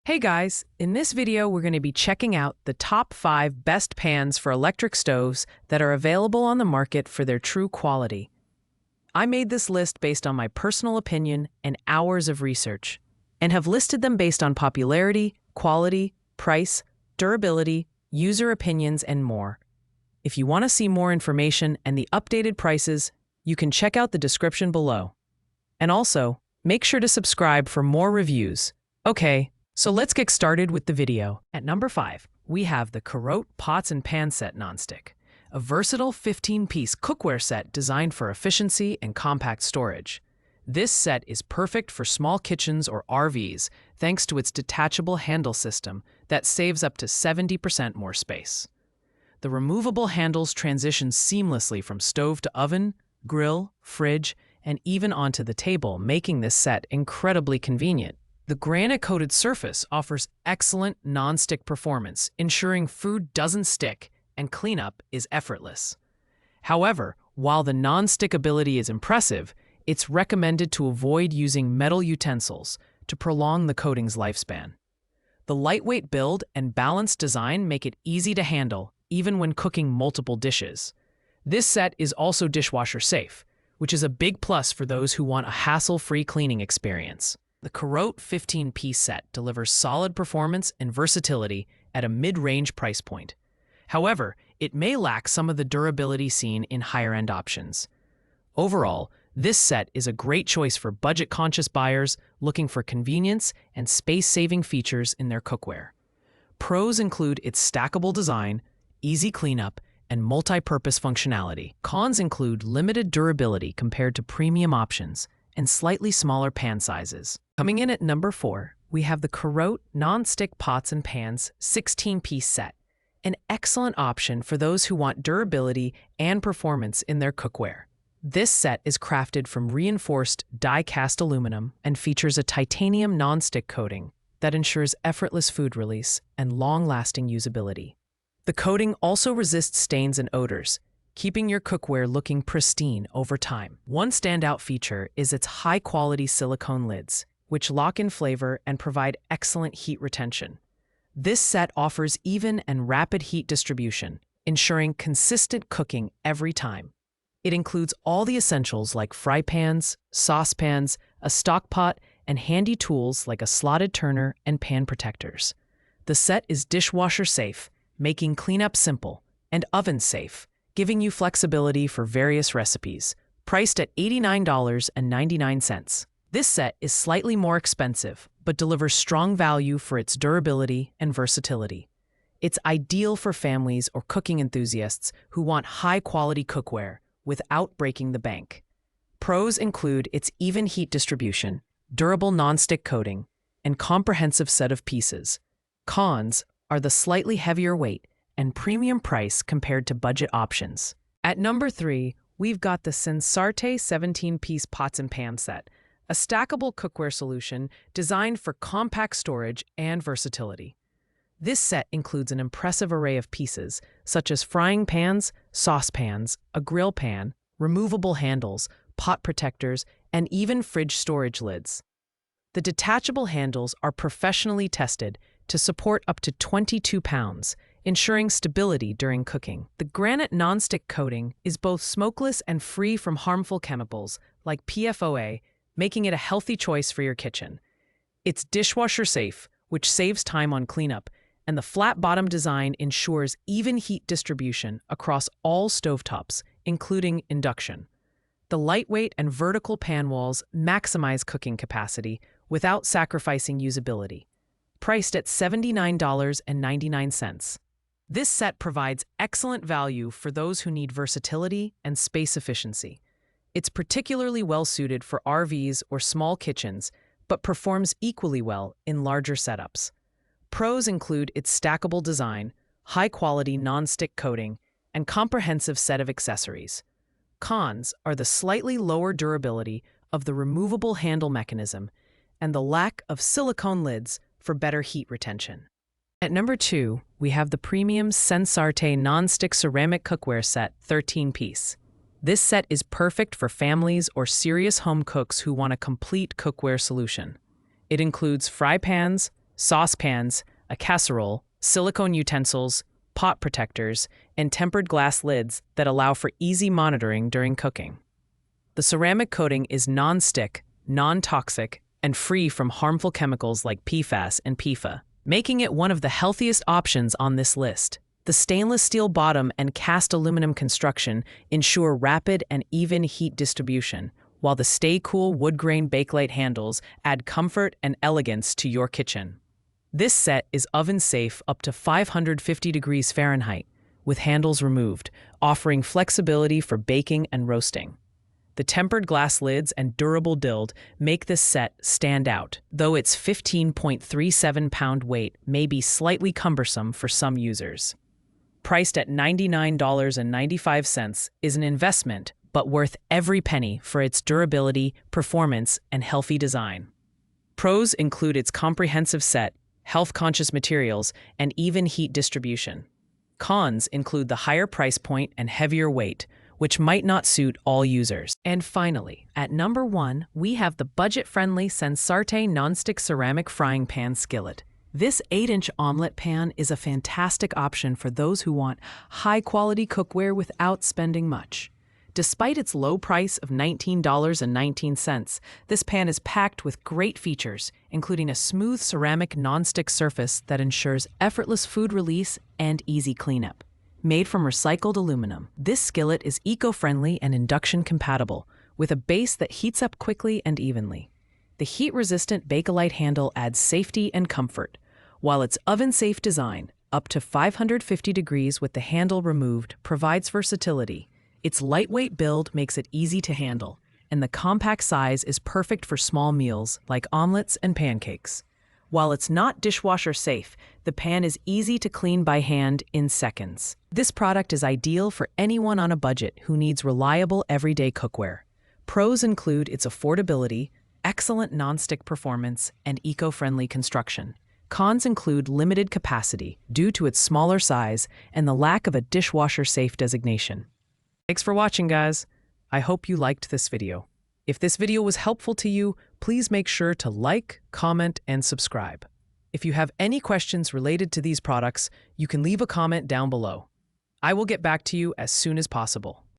Hey guys, in this video we're going to be checking out the top 5 best pans for electric stoves that are available on the market for their true quality. I made this list based on my personal opinion and hours of research, and have listed them based on popularity, quality, price, durability, user opinions, and more. If you want to see more information and the updated prices, you can check out the description below. And also, make sure to subscribe for more reviews. Okay. So let's get started with the video. At number 5, we have the Carote Pots and Pan Set Nonstick, a versatile 15-piece cookware set designed for efficiency and compact storage. This set is perfect for small kitchens or RVs thanks to its detachable handle system that saves up to 70% more space. The removable handles transition seamlessly from stove to oven, grill, fridge, and even onto the table, making this set incredibly convenient. The granite-coated surface offers excellent non-stick performance, ensuring food doesn't stick and cleanup is effortless. However, while the non-stick ability is impressive, it's recommended to avoid using metal utensils to prolong the coating's lifespan. The lightweight build and balanced design make it easy to handle, even when cooking multiple dishes. This set is also dishwasher safe, which is a big plus for those who want a hassle-free cleaning experience. The Carote 15-piece set delivers solid performance and versatility at a mid-range price point. However, it may lack some of the durability seen in higher-end options. Overall, this set is a great choice for budget-conscious buyers looking for convenience and space-saving features in their cookware. Pros include its stackable design, easy cleanup, and multi-purpose functionality. Cons include limited durability compared to premium options and slightly smaller pan sizes. Coming in at number 4, we have the Carote Non-Stick Pots and Pans 16-piece set, an excellent option for those who want durability and performance in their cookware. This set is crafted from reinforced die-cast aluminum and features a titanium non-stick coating that ensures effortless food release and long-lasting usability. The coating also resists stains and odors, keeping your cookware looking pristine over time. One standout feature is its high-quality silicone lids, which lock in flavor and provide excellent heat retention. This set offers even and rapid heat distribution, ensuring consistent cooking every time. It includes all the essentials like fry pans, saucepans, a stock pot, and handy tools like a slotted turner and pan protectors. The set is dishwasher safe, making cleanup simple, and oven safe, giving you flexibility for various recipes. Priced at $89.99. This set is slightly more expensive, but delivers strong value for its durability and versatility. It's ideal for families or cooking enthusiasts who want high-quality cookware without breaking the bank. Pros include its even heat distribution, durable non-stick coating, and comprehensive set of pieces. Cons are the slightly heavier weight and premium price compared to budget options. At number 3, we've got the Sensarte 17-piece pots and pan set, a stackable cookware solution designed for compact storage and versatility. This set includes an impressive array of pieces, such as frying pans, saucepans, a grill pan, removable handles, pot protectors, and even fridge storage lids. The detachable handles are professionally tested to support up to 22 pounds, ensuring stability during cooking. The granite nonstick coating is both smokeless and free from harmful chemicals like PFOA, making it a healthy choice for your kitchen. It's dishwasher safe, which saves time on cleanup, and the flat bottom design ensures even heat distribution across all stovetops, including induction. The lightweight and vertical pan walls maximize cooking capacity without sacrificing usability. Priced at $79.99. This set provides excellent value for those who need versatility and space efficiency. It's particularly well-suited for RVs or small kitchens, but performs equally well in larger setups. Pros include its stackable design, high-quality non-stick coating, and comprehensive set of accessories. Cons are the slightly lower durability of the removable handle mechanism and the lack of silicone lids for better heat retention. At number 2, we have the premium Sensarte non-stick ceramic cookware set 13-piece. This set is perfect for families or serious home cooks who want a complete cookware solution. It includes fry pans, saucepans, a casserole, silicone utensils, pot protectors, and tempered glass lids that allow for easy monitoring during cooking. The ceramic coating is non-stick, non-toxic, and free from harmful chemicals like PFAS and PFA, making it one of the healthiest options on this list. The stainless steel bottom and cast aluminum construction ensure rapid and even heat distribution, while the Stay Cool wood grain bakelite handles add comfort and elegance to your kitchen. This set is oven-safe up to 550 degrees Fahrenheit, with handles removed, offering flexibility for baking and roasting. The tempered glass lids and durable dild make this set stand out, though its 15.37-pound weight may be slightly cumbersome for some users. Priced at $99.95 is an investment, but worth every penny for its durability, performance, and healthy design. Pros include its comprehensive set, health-conscious materials, and even heat distribution. Cons include the higher price point and heavier weight, which might not suit all users. And finally, at number 1, we have the budget-friendly Sensarte Nonstick Ceramic Frying Pan Skillet. This 8-inch omelet pan is a fantastic option for those who want high-quality cookware without spending much. Despite its low price of $19.19, this pan is packed with great features, including a smooth ceramic nonstick surface that ensures effortless food release and easy cleanup. Made from recycled aluminum, this skillet is eco-friendly and induction compatible, with a base that heats up quickly and evenly. The heat-resistant bakelite handle adds safety and comfort, while its oven-safe design, up to 550 degrees with the handle removed, provides versatility. Its lightweight build makes it easy to handle, and the compact size is perfect for small meals like omelets and pancakes. While it's not dishwasher safe, the pan is easy to clean by hand in seconds. This product is ideal for anyone on a budget who needs reliable everyday cookware. Pros include its affordability, excellent nonstick performance, and eco-friendly construction. Cons include limited capacity due to its smaller size and the lack of a dishwasher-safe designation. Thanks for watching, guys. I hope you liked this video. If this video was helpful to you, please make sure to like, comment, and subscribe. If you have any questions related to these products, you can leave a comment down below. I will get back to you as soon as possible.